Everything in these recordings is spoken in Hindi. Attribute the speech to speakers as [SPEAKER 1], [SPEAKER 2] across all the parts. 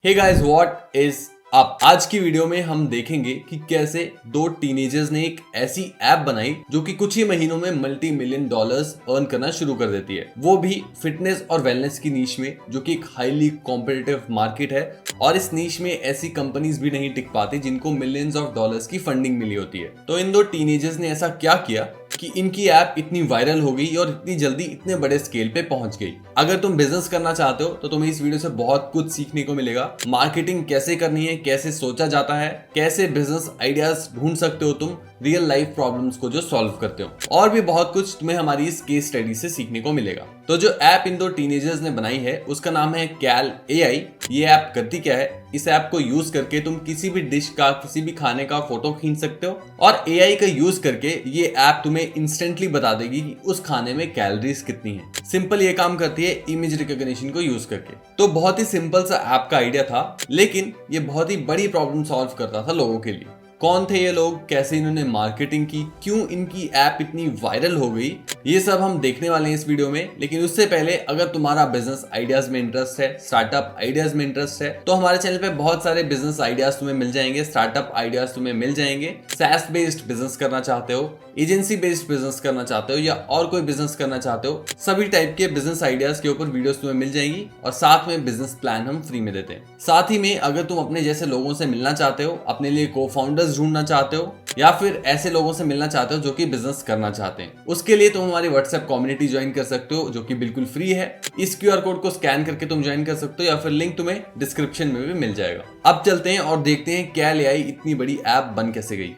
[SPEAKER 1] Hey guys, what is up. आज की वीडियो में हम देखेंगे कि कैसे दो टीनेजर्स ने एक ऐसी ऐप बनाई जो कि कुछ ही महीनों में मल्टी मिलियन डॉलर्स अर्न करना शुरू कर देती है, वो भी फिटनेस और वेलनेस की नीश में, जो कि एक हाईली कॉम्पिटिटिव मार्केट है। और इस नीश में ऐसी कंपनीज भी नहीं टिक पाती जिनको मिलियंस ऑफ डॉलर्स की फंडिंग मिली होती है। तो इन दो टीनेजर्स ने ऐसा क्या किया कि इनकी ऐप इतनी वायरल हो गई और इतनी जल्दी इतने बड़े स्केल पे पहुंच गई। अगर तुम बिजनेस करना चाहते हो तो तुम्हें इस वीडियो से बहुत कुछ सीखने को मिलेगा। मार्केटिंग कैसे करनी है, कैसे सोचा जाता है, कैसे बिजनेस आइडियाज ढूंढ सकते हो तुम रियल लाइफ प्रॉब्लम्स को जो सॉल्व करते हो, और भी बहुत कुछ तुम्हें हमारी इस केस स्टडी से सीखने को मिलेगा। तो जो ऐप इन दो टीनेजर्स ने बनाई है उसका नाम है कैल एआई। ये ऐप करती क्या है, इस ऐप को यूज करके तुम किसी भी डिश का, किसी भी खाने का फोटो खींच सकते हो और एआई का यूज करके ये ऐप तुम्हें इंस्टेंटली बता देगी कि उस खाने में कैलोरीज कितनी है। सिंपल ये काम करती है इमेज रिकॉग्निशन को यूज करके। तो बहुत ही सिंपल सा ऐप का आइडिया था, लेकिन ये बहुत ही बड़ी प्रॉब्लम सॉल्व करता था लोगों के लिए। कौन थे ये लोग, कैसे इन्होंने मार्केटिंग की, क्यों इनकी ऐप इतनी वायरल हो गई, ये सब हम देखने वाले हैं इस वीडियो में। लेकिन उससे पहले अगर तुम्हारा बिजनेस आइडियाज में इंटरेस्ट है, स्टार्टअप आइडियाज में इंटरेस्ट है, तो हमारे चैनल पे बहुत सारे बिजनेस आइडियाज तुम्हें मिल जाएंगे, स्टार्टअप आइडियाज तुम्हें मिल जाएंगे। सैस बेस्ड बिजनेस करना चाहते हो, एजेंसी बेस्ड बिजनेस करना चाहते हो, या और कोई बिजनेस करना चाहते हो, सभी टाइप के बिजनेस आइडियाज के ऊपर वीडियोस तुम्हें मिल जाएंगी। और साथ में बिजनेस प्लान हम फ्री में देते हैं। साथ ही में अगर तुम अपने जैसे लोगों से मिलना चाहते हो, अपने लिए को फाउंडर्स ढूंढना चाहते हो, या फिर ऐसे लोगों से मिलना चाहते हो जो कि बिजनेस करना चाहते हैं, उसके लिए तुम हमारी व्हाट्सएप कम्युनिटी ज्वाइन कर सकते हो, जो कि बिल्कुल फ्री है। इस क्यूआर कोड को स्कैन करके तुम ज्वाइन कर सकते हो, या फिर लिंक तुम्हें डिस्क्रिप्शन में भी मिल जाएगा। अब चलते हैं और देखते हैं कैल एआई इतनी बड़ी ऐप बन कैसे गई।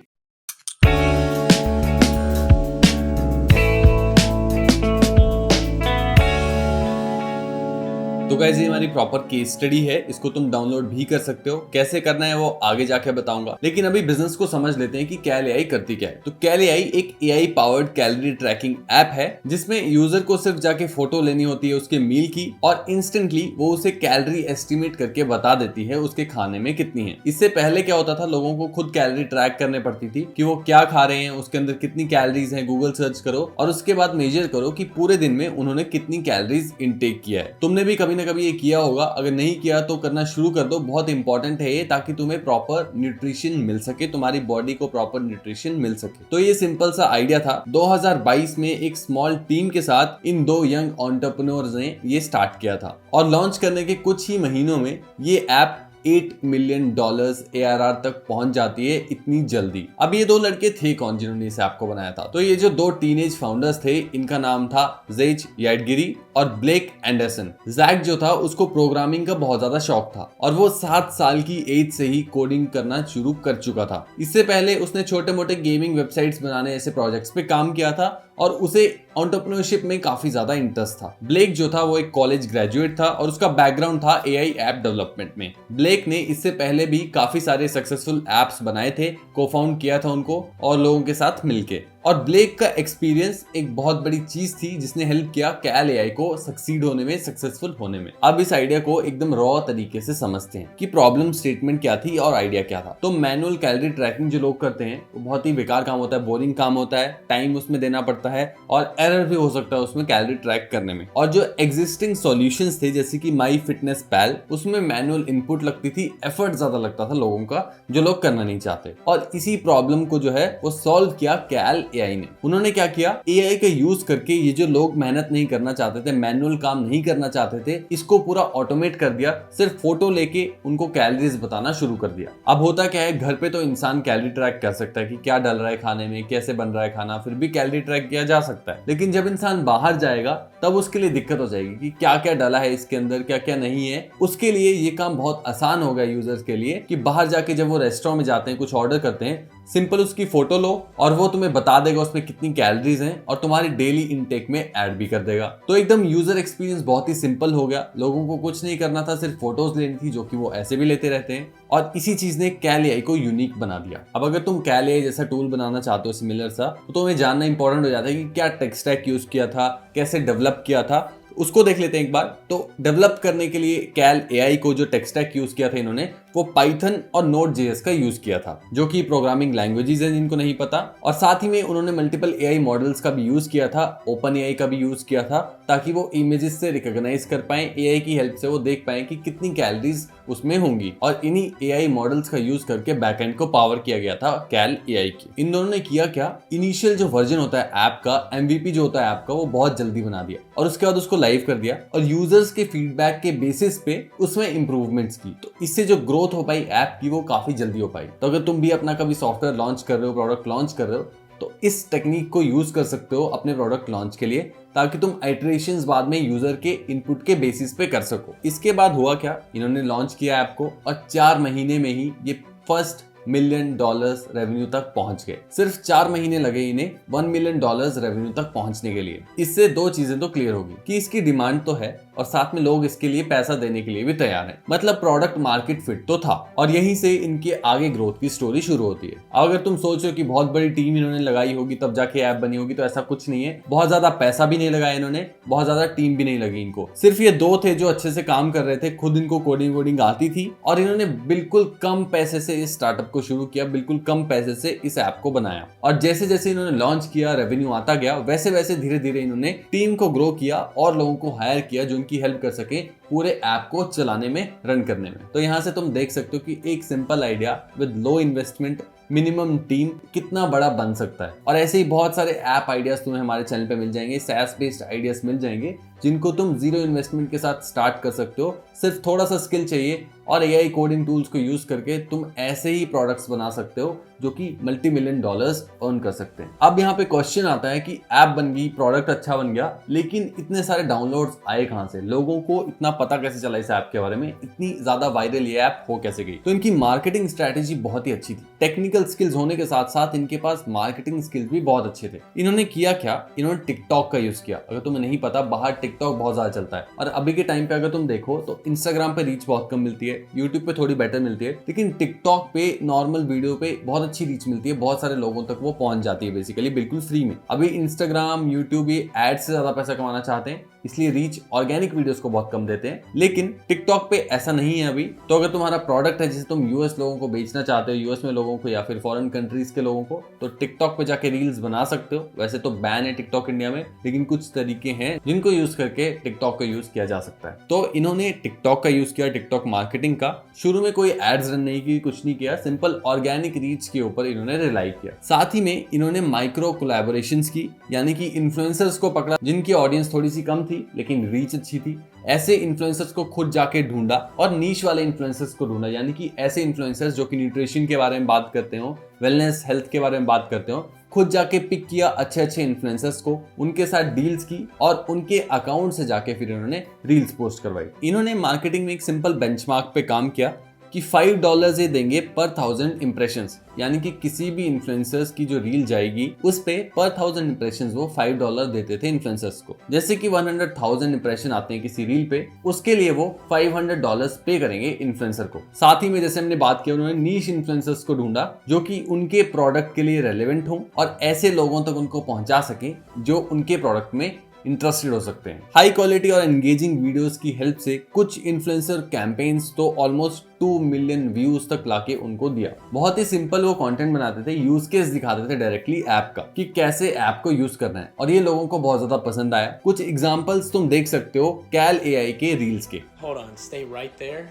[SPEAKER 1] तो गाइस, ये हमारी प्रॉपर केस स्टडी है, इसको तुम डाउनलोड भी कर सकते हो। कैसे करना है वो आगे जाके बताऊंगा, लेकिन अभी बिजनेस को समझ लेते हैं कि कैल एआई करती क्या है। तो कैल एआई एक AI powered calorie tracking app है, जिसमें यूजर को सिर्फ जाके फोटो लेनी होती है उसके मील की, और इंस्टेंटली वो उसे कैलोरी एस्टिमेट करके बता देती है उसके खाने में कितनी है। इससे पहले क्या होता था, लोगों को खुद कैलोरी ट्रैक करने पड़ती थी कि वो क्या खा रहे हैं, उसके अंदर कितनी कैलोरीज हैं, गूगल सर्च करो और उसके बाद मेजर करो कि पूरे दिन में उन्होंने कितनी कैलोरीज इनटेक किया है। तुमने भी कभी कभी ये किया होगा, अगर नहीं किया तो करना शुरू कर दो। बहुत इंपॉर्टेंट है ये, ताकि तुम्हें प्रॉपर न्यूट्रिशन मिल सके, तुम्हारी बॉडी को प्रॉपर न्यूट्रिशन मिल सके। तो ये सिंपल सा आइडिया था। 2022 में एक स्मॉल टीम के साथ इन दो यंग एंटरप्रेन्योर्स ने ये स्टार्ट किया था, और लॉन्च करने के कुछ ही महीनों में ये ऐप $8 मिलियन ARR तक पहुंच जाती है इतनी जल्दी। अब ये दो लड़के थे कौन जिन्होंने इस ऐप को बनाया था? तो ये जो दो टीनेज फाउंडर्स थे, इनका नाम था ज़ेच याडगिरी और ब्लेक एंडरसन। जैक जो था उसको प्रोग्रामिंग का बहुत ज्यादा शौक था, और वो 7 साल की एज से ही कोडिंग करना शुरू कर चुका था। इससे पहले उसने छोटे मोटे गेमिंग वेबसाइट्स बनाने ऐसे प्रोजेक्ट्स पे काम किया था, और उसे एंटरप्रेन्योरशिप में काफी ज्यादा इंटरेस्ट था। ब्लेक जो था वो एक कॉलेज ग्रेजुएट था, और उसका बैकग्राउंड था एआई ऐप डेवलपमेंट में। ब्लेक ने इससे पहले भी काफी सारे सक्सेसफुल एप्स बनाए थे, को फाउंड किया था उनको और लोगों के साथ मिलके। और ब्लेक का एक्सपीरियंस एक बहुत बड़ी चीज थी जिसने हेल्प किया कैल एआई को सक्सीड होने में, सक्सेसफुल होने में। अब इस आइडिया को एकदम रॉ तरीके से समझते हैं कि प्रॉब्लम स्टेटमेंट क्या थी और आइडिया क्या था। तो मैनुअल कैलोरी ट्रैकिंग जो लोग करते हैं वो बहुत ही बेकार काम होता है, बोरिंग काम होता है, टाइम उसमें देना पड़ता है, और एरर भी हो सकता है उसमें कैलोरी ट्रैक करने में। और जो एग्जिस्टिंग सॉल्यूशंस थे जैसे कि माई फिटनेस पैल, उसमें मैनुअल इनपुट लगती थी, एफर्ट ज्यादा लगता था लोगों का, जो लोग करना नहीं चाहते। और इसी प्रॉब्लम को जो है वो सॉल्व किया कैल एआई ने। उन्होंने क्या किया, एआई का यूज करके ये जो लोग मेहनत नहीं करना चाहते थे, मैनुअल काम नहीं करना चाहते थे, इसको पूरा ऑटोमेट कर दिया। सिर्फ फोटो लेके उनको कैलोरीज बताना शुरू कर दिया। अब होता क्या है, घर पे तो इंसान कैलोरी ट्रैक कर सकता है कि क्या डल रहा है खाने में, कैसे बन रहा है खाना, फिर भी कैलोरी ट्रैक किया जा सकता है। लेकिन जब इंसान बाहर जाएगा तब उसके लिए दिक्कत हो जाएगी कि क्या क्या डला है इसके अंदर, क्या क्या नहीं है। उसके लिए ये काम बहुत आसान हो गया यूजर्स के लिए कि बाहर जाके जब वो रेस्टोरेंट में जाते हैं, कुछ ऑर्डर करते हैं, सिंपल उसकी फोटो लो और वो तुम्हें बता देगा उसमें कितनी कैलोरीज हैं, और तुम्हारी डेली इनटेक में ऐड भी कर देगा। तो एकदम यूजर एक्सपीरियंस बहुत ही सिंपल हो गया। लोगों को कुछ नहीं करना था, सिर्फ फोटोज लेनी थी, जो कि वो ऐसे भी लेते रहते हैं। और इसी चीज ने कैल एआई को यूनिक बना दिया। अब अगर तुम कैल एआई जैसा टूल बनाना चाहते हो सिमिलर सा, तो तुम्हें जानना इंपॉर्टेंट हो जाता है कि क्या टेक स्टैक यूज किया था, कैसे डेवलप किया था, उसको देख लेते हैं एक बार। तो डेवलप करने के लिए कैल एआई को जो टेक स्टैक यूज किया था इन्होंने, वो पाइथन और Node.js का यूज किया था, जो कि प्रोग्रामिंग लैंग्वेजेस हैं जिनको नहीं पता। और साथ ही में उन्होंने मल्टीपल एआई मॉडल्स का भी यूज किया था, ओपन एआई का भी यूज किया था, ताकि वो इमेजेस से रिकॉग्नाइज कर पाए, एआई की हेल्प से वो देख पाए कि कितनी कैलोरीज उसमें होंगी। और इन्हीं एआई मॉडल्स का यूज करके बैकएंड को पावर किया गया था कैल एआई की। इन दोनों ने किया क्या, इनिशियल जो वर्जन होता है ऐप का, एमवीपी जो होता है ऐप का, वो बहुत जल्दी बना दिया और उसके बाद उसको लाइव कर दिया और यूजर्स के फीडबैक के बेसिस पे उसमें इंप्रूवमेंट्स की। तो इससे जो ग्रोथ हो पाई ऐप की, वो काफी जल्दी हो पाई। तो अगर तुम भी अपना कभी सॉफ्टवेयर लॉन्च कर रहे हो, प्रोडक्ट लॉन्च कर रहे हो, तो इस टेक्निक को यूज कर सकते हो अपने प्रोडक्ट लॉन्च के लिए, ताकि तुम आइटरेशंस बाद में यूजर के इनपुट के बेसिस पे कर सको। इसके बाद हुआ क्या, इन्होंने लॉन्च किया ऐप को और 4 महीने में ही ये फर्स्ट $1 मिलियन रेवेन्यू तक पहुंच गए। सिर्फ 4 महीने लगे इन्हें $1 मिलियन रेवेन्यू तक पहुंचने के लिए। इससे दो चीजें तो क्लियर होगी कि इसकी डिमांड तो है और साथ में लोग इसके लिए पैसा देने के लिए भी तैयार हैं। मतलब प्रोडक्ट मार्केट फिट तो था और यहीं से इनके आगे ग्रोथ की स्टोरी शुरू होती है। अगर तुम सोचो कि बहुत बड़ी टीम इन्होंने लगाई होगी तब जाके ऐप बनी होगी, तो ऐसा कुछ नहीं है। बहुत ज्यादा पैसा भी नहीं लगाया इन्होंने, बहुत ज्यादा टीम भी नहीं लगी इनको। सिर्फ ये दो थे जो अच्छे से काम कर रहे थे, खुद इनको कोडिंग वोडिंग आती थी और इन्होंने बिल्कुल कम पैसे से इस स्टार्टअप को शुरू किया, बिल्कुल कम पैसे से इस ऐप को बनाया। और जैसे जैसे इन्होंने लॉन्च किया, रेवेन्यू आता गया, वैसे वैसे धीरे धीरे इन्होंने टीम को ग्रो किया और लोगों को हायर किया जो उनकी हेल्प कर सके पूरे ऐप को चलाने में, रन करने में। तो यहां से तुम देख सकते हो कि एक simple idea with low investment, minimum team कितना बड़ा बन सकता है। और ऐसे ही बहुत सारे ऐप आइडियाज तुम्हें हमारे चैनल पे मिल जाएंगे, SaaS बेस्ड आइडियाज मिल जाएंगे जिनको तुम जीरो इन्वेस्टमेंट के साथ स्टार्ट कर सकते हो। सिर्फ थोड़ा सा स्किल चाहिए और एआई कोडिंग टूल्स को यूज करके तुम ऐसे ही प्रोडक्ट्स बना सकते हो जो कि $multi-million अर्न कर सकते हैं। अब यहाँ पे क्वेश्चन आता है कि ऐप बन गई, प्रोडक्ट अच्छा बन गया, लेकिन इतने सारे डाउनलोड्स आए कहाँ से, लोगों को इतना पता कैसे चला इस ऐप के बारे में, इतनी ज्यादा वायरल ये ऐप हो कैसे गई। तो इनकी मार्केटिंग स्ट्रेटेजी बहुत ही अच्छी थी। टेक्निकल स्किल्स होने के साथ साथ इनके पास मार्केटिंग स्किल्स भी बहुत अच्छे थे। इन्होंने किया क्या, इन्होंने टिकटॉक का यूज किया। अगर तुम्हें नहीं पता, बाहर टिकटॉक बहुत ज्यादा चलता है और अभी के टाइम पे अगर तुम देखो तो इंस्टाग्राम पे रीच बहुत कम मिलती है, यूट्यूब पे थोड़ी बेटर मिलती है, लेकिन टिकटॉक पे नॉर्मल वीडियो पे बहुत अच्छी रीच मिलती है, बहुत सारे लोगों तक वो पहुंच जाती है बेसिकली बिल्कुल फ्री में। अभी इंस्टाग्राम, यूट्यूब ये एड से ज्यादा पैसा कमाना चाहते हैं, इसलिए रीच ऑर्गेनिक वीडियोस को बहुत कम देते हैं, लेकिन टिकटॉक पे ऐसा नहीं है अभी। तो अगर तुम्हारा प्रोडक्ट है जिसे तुम यूएस लोगों को बेचना चाहते हो, यूएस में लोगों को या फिर फॉरेन कंट्रीज के लोगों को, तो टिकटॉक पे जाके रील्स बना सकते हो। वैसे तो बैन है टिकटॉक इंडिया में, लेकिन कुछ तरीके हैं जिनको यूज करके टिकटॉक का यूज किया जा सकता है। तो इन्होंने टिकटॉक का यूज किया, टिकटॉक मार्केटिंग का। शुरू में कोई एड्स रन नहीं की, कुछ नहीं किया, सिंपल ऑर्गेनिक रीच के ऊपर इन्होंने रिलाई किया। साथ ही में इन्होंने माइक्रो कोलैबोरेशंस की, यानी कि इन्फ्लुएंसर्स को पकड़ा जिनकी ऑडियंस थोड़ी सी कम थी लेकिन रीच अच्छी थी। ऐसे इन्फ्लुएंसर्स को खुद जाके ढूंढा और नीश वाले इन्फ्लुएंसर्स को ढूंढा, यानी कि ऐसे इन्फ्लुएंसर्स जो कि न्यूट्रिशन के बारे में बात करते हो, वेलनेस हेल्थ के बारे में बात करते हो, खुद जाके पिक किया अच्छे अच्छे इन्फ्लुएंसर्स को, उनके साथ डील्स की और उनके अकाउंट से जाके फिर इन्होंने रील्स पोस्ट करवाई। इन्होंने मार्केटिंग में एक सिंपल बेंचमार्क पे काम किया कि $5 ये देंगे पर 1000 इंप्रेशंस, यानी कि किसी भी इन्फ्लुएंसर्स की जो रील जाएगी उस पे पर 1000 इंप्रेशंस वो $5 देते थे इन्फ्लुएंसर्स को। जैसे कि 100,000 इंप्रेशन आते हैं किसी रील पे, उसके लिए वो $500 पे करेंगे इन्फ्लुएंसर को। साथ ही में जैसे हमने बात किया, उन्होंने नीश इन्फ्लुएंसर्स को ढूंढा जो कि उनके प्रोडक्ट के लिए रेलेवेंट हो और ऐसे लोगों तक उनको पहुंचा सके जो उनके प्रोडक्ट में इंटरेस्टेड हो सकते हैं। हाई क्वालिटी और एंगेजिंग वीडियोस की हेल्प से कुछ इन्फ्लुएंसर कैंपेन्स तो ऑलमोस्ट 2 मिलियन व्यूज तक लाके उनको दिया। बहुत ही सिंपल वो कंटेंट बनाते थे, यूज केस दिखाते थे डायरेक्टली ऐप का कि कैसे ऐप को यूज करना है, और ये लोगों को बहुत ज्यादा पसंद आया। कुछ एग्जांपल्स तुम देख सकते हो कैल एआई के रील्स के।
[SPEAKER 2] Hold on, stay right there.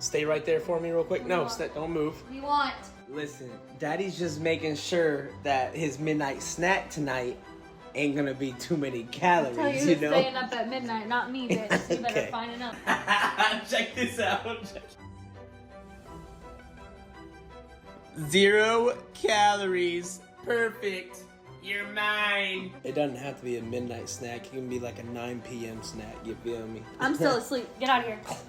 [SPEAKER 2] Stay right there for me real quick. No, don't move.
[SPEAKER 3] We want.
[SPEAKER 2] Listen, Daddy's just making sure that his midnight snack tonight ain't gonna be too many
[SPEAKER 3] Tell
[SPEAKER 2] calories,
[SPEAKER 3] you
[SPEAKER 2] you know?
[SPEAKER 3] staying up at midnight, not me, bitch. You better
[SPEAKER 2] Okay.
[SPEAKER 3] find enough.
[SPEAKER 2] Check this out. 0 calories. Perfect. You're mine. It doesn't have to be a midnight snack. It can be like a 9 p.m. snack. You feel me?
[SPEAKER 3] I'm still asleep. Get out of here.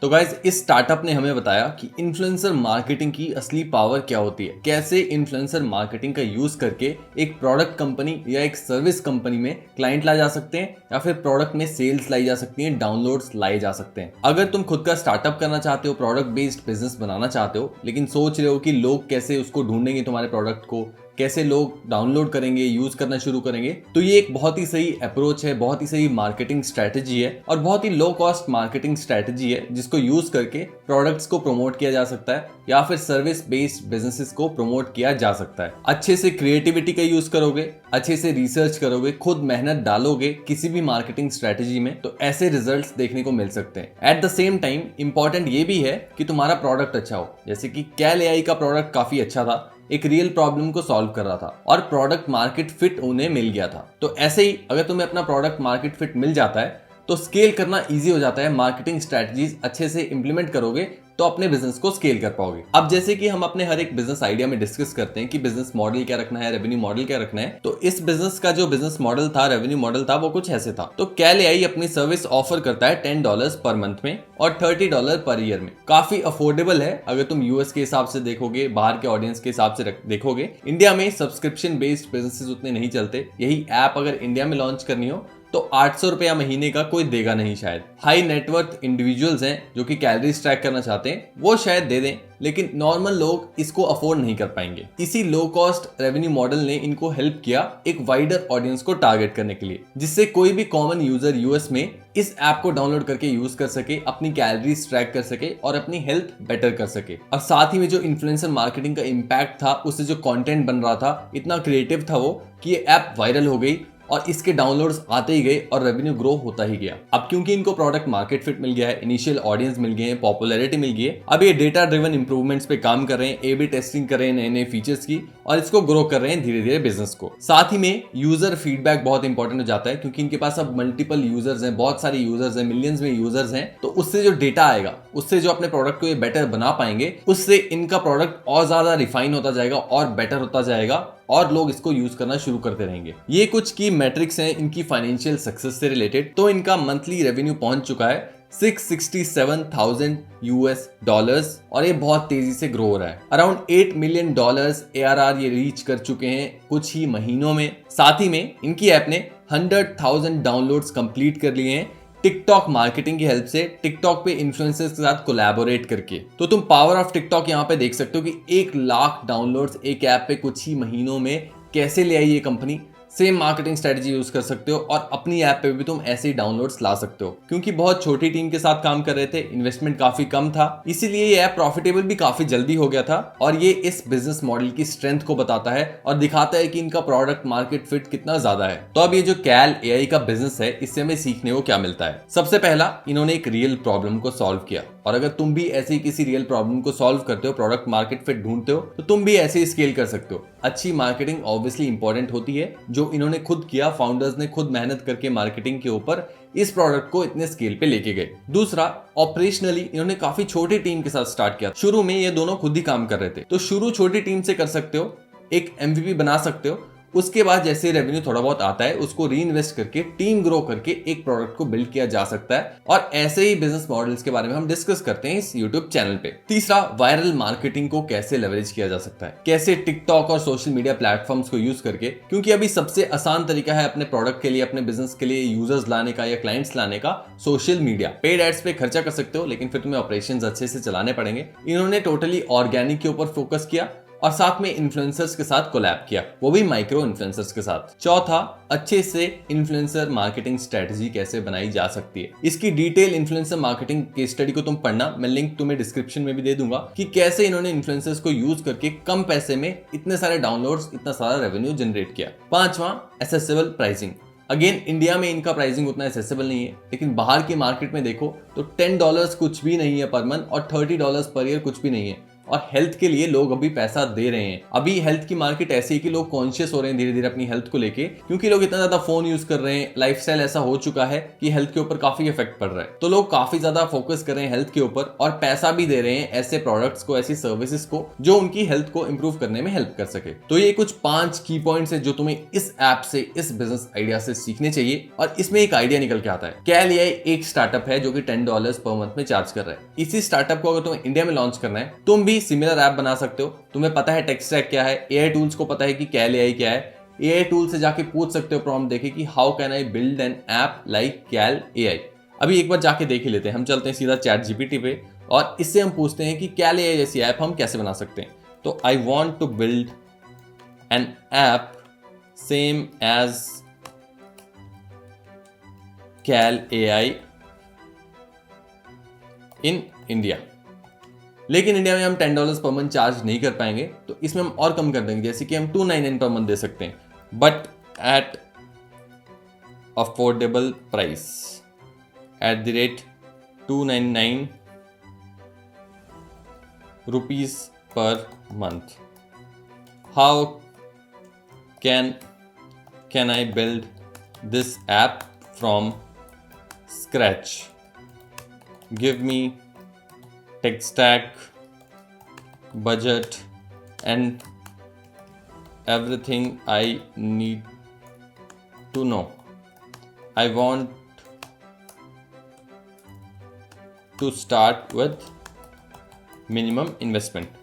[SPEAKER 1] तो गाइज इस स्टार्टअप ने हमें बताया कि इन्फ्लुएंसर मार्केटिंग की असली पावर क्या होती है, कैसे इन्फ्लुएंसर मार्केटिंग का यूज करके एक प्रोडक्ट कंपनी या एक सर्विस कंपनी में क्लाइंट ला जा सकते हैं या फिर प्रोडक्ट में सेल्स लाई जा सकती हैं, डाउनलोड्स लाए जा सकते हैं। अगर तुम खुद का स्टार्टअप करना चाहते हो, प्रोडक्ट बेस्ड बिजनेस बनाना चाहते हो, लेकिन सोच रहे हो कि लोग कैसे उसको ढूंढेंगे तुम्हारे प्रोडक्ट को, कैसे लोग डाउनलोड करेंगे, यूज करना शुरू करेंगे। तो ये एक बहुत ही सही अप्रोच है, बहुत ही सही मार्केटिंग स्ट्रेटेजी है और बहुत ही लो कॉस्ट मार्केटिंग स्ट्रेटेजी है जिसको यूज करके प्रोडक्ट्स को प्रमोट किया जा सकता है या फिर सर्विस बेस्ड बिजनेसेस को प्रमोट किया जा सकता है। अच्छे से क्रिएटिविटी का यूज करोगे, अच्छे से रिसर्च करोगे, खुद मेहनत डालोगे किसी भी मार्केटिंग स्ट्रेटेजी में, तो ऐसे रिजल्ट्स देखने को मिल सकते हैं। At the same time important ये भी है कि तुम्हारा प्रोडक्ट अच्छा हो। जैसे कि कैल एआई का प्रोडक्ट काफी अच्छा था, एक रियल प्रॉब्लम को सॉल्व कर रहा था और प्रोडक्ट मार्केट फिट उन्हें मिल गया था। तो ऐसे ही अगर तुम्हें अपना प्रोडक्ट मार्केट फिट मिल जाता है तो स्केल करना इजी हो जाता है। मार्केटिंग स्ट्रेटजीज अच्छे से इंप्लीमेंट करोगे तो अपने बिजनेस को स्केल कर पाओगे। अब जैसे कि हम अपने हर एक बिजनेस आइडिया में डिस्कस करते हैं कि बिजनेस मॉडल क्या रखना है, रेवेन्यू मॉडल क्या रखना है, तो इस बिजनेस का जो बिजनेस मॉडल था, रेवेन्यू मॉडल था, वो कुछ ऐसे था। तो कैल एआई अपनी सर्विस ऑफर करता है $10 पर मंथ में और $30 पर ईयर में। काफी अफोर्डेबल है अगर तुम यूएस के हिसाब से देखोगे, बाहर के ऑडियंस के हिसाब से देखोगे। इंडिया में सब्सक्रिप्शन बेस्ड बिजनेसेस उतने नहीं चलते। यही ऐप अगर इंडिया में लॉन्च करनी हो तो 800 रुपया महीने का कोई देगा नहीं शायद। हाई नेटवर्थ इंडिविजुअल्स हैं जो कि कैलोरीज ट्रैक करना चाहते हैं, वो शायद दे दें, लेकिन नॉर्मल लोग इसको अफोर्ड नहीं कर पाएंगे। इसी लो कॉस्ट रेवेन्यू मॉडल ने इनको हेल्प किया एक वाइडर ऑडियंस को टारगेट करने के लिए, जिससे कोई भी कॉमन यूजर यूएस में इस ऐप को डाउनलोड करके यूज कर सके, अपनी कैलोरीज ट्रैक कर सके और अपनी हेल्थ बेटर कर सके। और साथ ही में जो इन्फ्लुएंसर मार्केटिंग का इम्पैक्ट था, उससे जो कंटेंट बन रहा था, इतना क्रिएटिव था वो कि ये ऐप वायरल हो गई और इसके डाउनलोड्स आते ही गए और रेवेन्यू ग्रो होता ही गया। अब क्योंकि इनको प्रोडक्ट मार्केट फिट मिल गया है, इनिशियल ऑडियंस मिल गए हैं, पॉपुलैरिटी मिल गई है, अब ये डेटा ड्रिवन इंप्रूवमेंट्स पे काम कर रहे हैं, ए बी टेस्टिंग कर रहे हैं नए नए फीचर्स की और इसको ग्रो कर रहे हैं धीरे धीरे बिजनेस को। साथ ही में यूजर फीडबैक बहुत इंपॉर्टेंट हो जाता है क्योंकि इनके पास अब मल्टीपल यूजर्स हैं, बहुत सारे यूजर्स हैं, मिलियंस में यूजर्स हैं। तो उससे जो डेटा आएगा, उससे जो अपने प्रोडक्ट को ये बेटर बना पाएंगे, उससे इनका प्रोडक्ट और ज्यादा रिफाइन होता जाएगा और बेटर होता जाएगा और लोग इसको यूज करना शुरू करते रहेंगे। ये कुछ की मैट्रिक्स हैं इनकी फाइनेंशियल सक्सेस से रिलेटेड। तो इनका मंथली रेवेन्यू पहुंच चुका है $667,000 और ये बहुत तेजी से ग्रो हो रहा है। अराउंड $8 मिलियन ARR ये रीच कर चुके हैं कुछ ही महीनों में। साथ ही में इनकी ऐप ने 100,000 डाउनलोड्स कंप्लीट कर लिए हैं टिकटॉक मार्केटिंग की हेल्प से, टिकटॉक पे इन्फ्लुएंसर्स के साथ कोलैबोरेट करके। तो तुम पावर ऑफ टिकटॉक यहाँ पे देख सकते हो कि 1 लाख डाउनलोड्स एक ऐप पे कुछ ही महीनों में कैसे ले आई ये company. Same marketing strategy use कर सकते हो और अपनी ऐप पे भी तुम ऐसे ही डाउनलोड्स ला सकते हो। क्योंकि बहुत छोटी टीम के साथ काम कर रहे थे, इन्वेस्टमेंट काफी कम था, इसीलिए ये ऐप प्रॉफिटेबल भी काफी जल्दी हो गया था। और ये इस बिजनेस मॉडल की स्ट्रेंथ को बताता है और दिखाता है कि इनका प्रोडक्ट मार्केट फिट कितना ज्यादा है। तो अब ये जो कैल एआई का बिजनेस है, इससे हमें सीखने को क्या मिलता है? सबसे पहला, इन्होंने एक रियल प्रॉब्लम को सॉल्व किया और अगर तुम भी ऐसे ही किसी रियल प्रॉब्लम को सॉल्व करते हो, प्रोडक्ट मार्केट फिट ढूंढते हो, तो तुम भी ऐसे ही स्केल कर सकते हो। अच्छी मार्केटिंग ऑब्वियसली इंपॉर्टेंट होती है, जो इन्होंने खुद किया। फाउंडर्स ने खुद मेहनत करके मार्केटिंग के ऊपर इस प्रोडक्ट को इतने स्केल पे लेके गए। दूसरा, ऑपरेशनली इन्होंने काफी छोटी टीम के साथ स्टार्ट किया। शुरू में ये दोनों खुद ही काम कर रहे थे, तो शुरू छोटी टीम से कर सकते हो, एक MVP बना सकते हो। उसके बाद जैसे रेवेन्यू थोड़ा बहुत आता है, उसको री इन्वेस्ट करके, टीम ग्रो करके एक प्रोडक्ट को बिल्ड किया जा सकता है। और ऐसे ही बिजनेस मॉडल्स के बारे में हम डिस्कस करते हैं इस यूट्यूब चैनल पे। तीसरा, वायरल मार्केटिंग को कैसे लेवरेज किया जा सकता है, कैसे टिकटॉक और सोशल मीडिया प्लेटफॉर्म्स को यूज करके, क्योंकि अभी सबसे आसान तरीका है अपने प्रोडक्ट के लिए, अपने बिजनेस के लिए यूजर्स लाने का या क्लाइंट्स लाने का, सोशल मीडिया। पेड एड्स पे खर्चा कर सकते हो, लेकिन फिर तुम्हें ऑपरेशंस अच्छे से चलाने पड़ेंगे। इन्होंने टोटली ऑर्गेनिक के ऊपर फोकस किया और साथ में इन्फ्लुएंसर्स के साथ कोलैब किया, वो भी माइक्रो इन्फ्लुएंसर्स के साथ। चौथा, अच्छे से इन्फ्लुएंसर मार्केटिंग स्ट्रेटजी कैसे बनाई जा सकती है। इसकी detail influencer marketing case study को तुम पढ़ना, मैं लिंक तुम्हें डिस्क्रिप्शन में भी दे दूंगा कि कैसे इन्होंने इन्फ्लुएंसर्स को यूज करके कम पैसे में इतने सारे डाउनलोड्स, इतना सारा रेवेन्यू जनरेट किया। पांचवा, एसेसिबल प्राइसिंग। अगेन, इंडिया में इनका प्राइसिंग उतना एसेसिबल नहीं है, लेकिन बाहर की मार्केट में देखो तो $10 कुछ भी नहीं है पर मंथ और $30 पर ईयर कुछ भी नहीं है। और हेल्थ के लिए लोग अभी पैसा दे रहे हैं। अभी हेल्थ की मार्केट ऐसी है कि लोग कॉन्शियस हो रहे हैं धीरे धीरे अपनी हेल्थ को लेके, क्योंकि लोग इतना ज्यादा फोन यूज कर रहे हैं, लाइफस्टाइल ऐसा हो चुका है कि हेल्थ के ऊपर काफी इफेक्ट पड़ रहा है। तो लोग काफी ज्यादा फोकस कर रहे हैं हेल्थ के ऊपर और पैसा भी दे रहे हैं ऐसे प्रोडक्ट्स को, ऐसी सर्विसेज को जो उनकी हेल्थ को इंप्रूव करने में हेल्प कर सके। तो ये कुछ 5 की पॉइंट्स है जो तुम्हें इस ऐप से, इस बिजनेस आइडिया से सीखने चाहिए। और इसमें एक आइडिया निकल के आता है। कैल एआई एक स्टार्टअप है जो कि $10 पर मंथ में चार्ज कर रहा है। इसी स्टार्टअप को अगर तुम्हें इंडिया में लॉन्च करना है, तुम भी सिमिलर ऐप बना सकते हो। तुम्हें पता है टेक स्टैक क्या है, एआई टूल्स को पता है कि कैल एआई क्या है। एआई टूल से जाके पूछ सकते हो प्रॉम्प्ट देके कि how can I build an app like Cal AI. अभी एक बार जाके देख ही लेते हैं। हम चलते हैं सीधा चैट जीपीटी पे और इससे हम पूछते हैं कि कैल एआई जैसी ऐप हम कैसे बना सकते हैं। तो I want to build an app same as Cal AI in India. लेकिन इंडिया में हम $10 पर मंथ चार्ज नहीं कर पाएंगे, तो इसमें हम और कम कर देंगे, जैसे कि हम $299 पर मंथ दे सकते हैं, but at affordable price at the rate $299 per month. How can I build this app from scratch? Give me tech stack, budget, and everything I need to know. I want to start with minimum investment.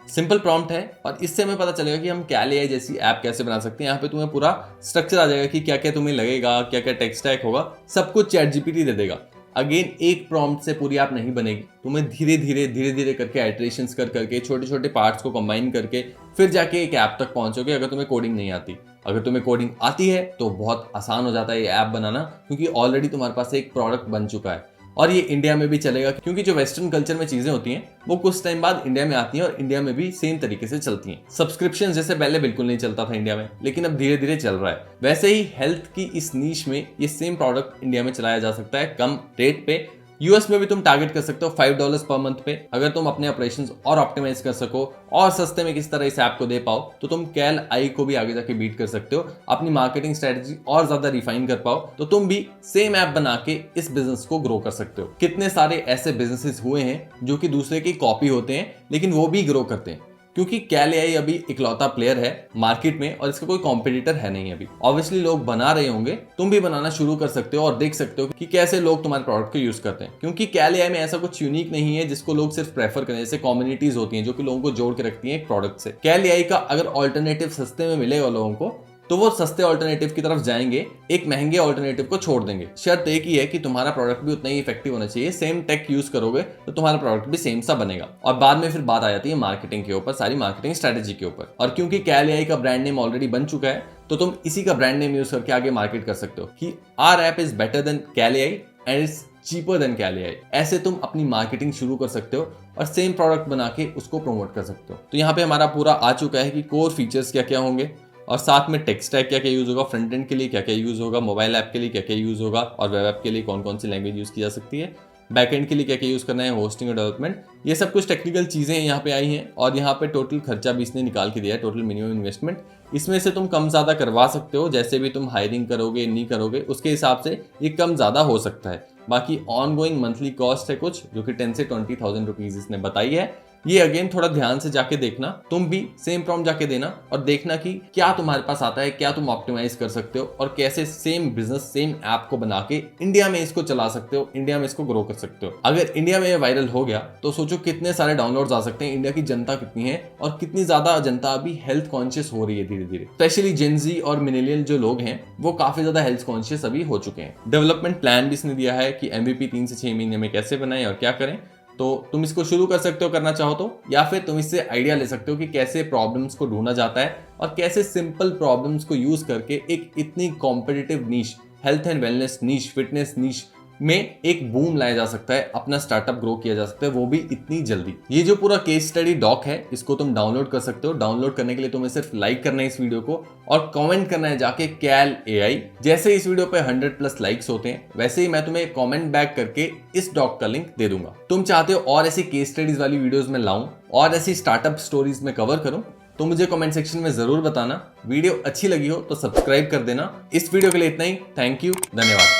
[SPEAKER 1] Simple prompt है और इससे हमें पता चलेगा कि हम Cal AI जैसी ऐप कैसे बना सकते हैं. यहाँ पे तुम्हें पूरा स्ट्रक्चर आ जाएगा कि क्या क्या तुम्हें लगेगा, क्या क्या टेक स्टैक होगा, सब कुछ ChatGPT दे देगा. अगेन एक प्रॉम्प्ट से पूरी ऐप नहीं बनेगी, तुम्हें धीरे धीरे करके आइटरेशंस करके छोटे छोटे पार्ट्स को कंबाइन करके फिर जाके एक ऐप तक पहुंचोगे. अगर तुम्हें कोडिंग नहीं आती, अगर तुम्हें कोडिंग आती है तो बहुत आसान हो जाता है ये ऐप बनाना, क्योंकि ऑलरेडी तुम्हारे पास एक प्रोडक्ट बन चुका है. और ये इंडिया में भी चलेगा, क्योंकि जो वेस्टर्न कल्चर में चीजें होती हैं वो कुछ टाइम बाद इंडिया में आती हैं और इंडिया में भी सेम तरीके से चलती हैं. सब्सक्रिप्शन जैसे पहले बिल्कुल नहीं चलता था इंडिया में, लेकिन अब धीरे धीरे चल रहा है. वैसे ही हेल्थ की इस नीश में ये सेम प्रोडक्ट इंडिया में चलाया जा सकता है कम रेट पे. यूएस में भी तुम टारगेट कर सकते हो $5 पर मंथ पे. अगर तुम अपने ऑपरेशंस और ऑप्टिमाइज कर सको और सस्ते में किस तरह इस ऐप को दे पाओ, तो तुम Cal AI को भी आगे जाके बीट कर सकते हो. अपनी मार्केटिंग स्ट्रेटजी और ज्यादा रिफाइन कर पाओ तो तुम भी सेम ऐप बना के इस बिजनेस को ग्रो कर सकते हो. कितने सारे ऐसे बिजनेसेस हुए हैं जो कि दूसरे की कॉपी होते हैं लेकिन वो भी ग्रो करते हैं, क्योंकि Cal AI अभी इकलौता प्लेयर है मार्केट में और इसका कोई कॉम्पिटिटर है नहीं अभी. ऑब्वियसली लोग बना रहे होंगे, तुम भी बनाना शुरू कर सकते हो और देख सकते हो कि कैसे लोग तुम्हारे प्रोडक्ट को यूज करते हैं. क्योंकि Cal AI में ऐसा कुछ यूनिक नहीं है जिसको लोग सिर्फ प्रेफर करें. जैसे कम्युनिटीज होती हैं जो कि लोगों को जोड़ के रखती हैं एक प्रोडक्ट से. Cal AI का अगर ऑल्टरनेटिव सस्ते में मिलेगा लोगों को, तो वो सस्ते ऑल्टरनेटिव की तरफ जाएंगे, एक महंगे ऑल्टरनेटिव को छोड़ देंगे. शर्त एक ही है कि तुम्हारा प्रोडक्ट भी उतना ही इफेक्टिव होना चाहिए. सेम टेक यूज करोगे तो तुम्हारा प्रोडक्ट भी सेम सा बनेगा. और बाद में फिर बात आ जाती है मार्केटिंग के ऊपर, सारी मार्केटिंग स्ट्रेटेजी के ऊपर. और क्योंकि Cal AI का ब्रांड नेम ऑलरेडी बन चुका है, तो तुम इसी का ब्रांड नेम यूज करके आगे मार्केट कर सकते हो कि our app is better than Cal AI and it's cheaper than Cal AI. ऐसे तुम अपनी मार्केटिंग शुरू कर सकते हो और सेम प्रोडक्ट बना के उसको प्रमोट कर सकते हो. तो यहाँ पे हमारा पूरा आ चुका है कि कोर फीचर्स क्या क्या होंगे और साथ में टेक स्टैक क्या क्या यूज होगा, फ्रंट एंड के लिए क्या क्या यूज होगा, मोबाइल ऐप के लिए क्या क्या यूज होगा और वेब ऐप के लिए कौन कौन सी लैंग्वेज यूज की जा सकती है, बैक एंड के लिए क्या क्या यूज करना है, होस्टिंग और डेवलपमेंट. ये सब कुछ टेक्निकल चीजें यहाँ पे आई हैं. और यहाँ पे टोटल खर्चा भी इसने निकाल के दिया है, टोटल मिनिमम इन्वेस्टमेंट. इसमें से तुम कम ज्यादा करवा सकते हो, जैसे भी तुम हायरिंग करोगे नहीं करोगे उसके हिसाब से ये कम ज्यादा हो सकता है. बाकी ऑन गोइंग मंथली कॉस्ट है कुछ जो कि 10 से 20,000 रुपीज इसने बताई है. ये अगेन थोड़ा ध्यान से जाके देखना, तुम भी सेम प्रॉम्प्ट जाके देना और देखना कि क्या तुम्हारे पास आता है, क्या तुम ऑप्टिमाइज कर सकते हो और कैसे सेम बिजनेस सेम ऐप को बना के इंडिया में इसको चला सकते हो, इंडिया में इसको ग्रो कर सकते हो. अगर इंडिया में ये वायरल हो गया तो सोचो कितने सारे डाउनलोड्स आ सकते हैं. इंडिया की जनता कितनी है और कितनी ज्यादा जनता अभी हेल्थ कॉन्शियस हो रही है धीरे धीरे. स्पेशली जेनजी और मिलेनियल जो लोग हैं वो काफी ज्यादा हेल्थ कॉन्शियस अभी हो चुके हैं. डेवलपमेंट प्लान भी इसने दिया है कि MVP 3 से 6 महीने में कैसे बनाएं और क्या करें. तो तुम इसको शुरू कर सकते हो करना चाहो तो, या फिर तुम इससे आइडिया ले सकते हो कि कैसे प्रॉब्लम्स को ढूंढा जाता है और कैसे सिंपल प्रॉब्लम्स को यूज करके एक इतनी competitive niche, health and wellness niche, fitness niche में एक बूम लाया जा सकता है, अपना स्टार्टअप ग्रो किया जा सकता है, वो भी इतनी जल्दी. ये जो पूरा केस स्टडी डॉक है इसको तुम डाउनलोड कर सकते हो. डाउनलोड करने के लिए तुम्हें सिर्फ लाइक करना है इस वीडियो को और कमेंट करना है जाके Cal AI. जैसे इस वीडियो पे 100+ लाइक्स होते हैं वैसे ही मैं तुम्हें कमेंट बैक करके इस डॉक का लिंक दे दूंगा. तुम चाहते हो और ऐसी केस स्टडीज वाली वीडियोस में लाऊं और ऐसी स्टार्टअप स्टोरीज में कवर करूं, तो मुझे कमेंट सेक्शन में जरूर बताना. वीडियो अच्छी लगी हो तो सब्सक्राइब कर देना. इस वीडियो के लिए इतना ही. थैंक यू, धन्यवाद.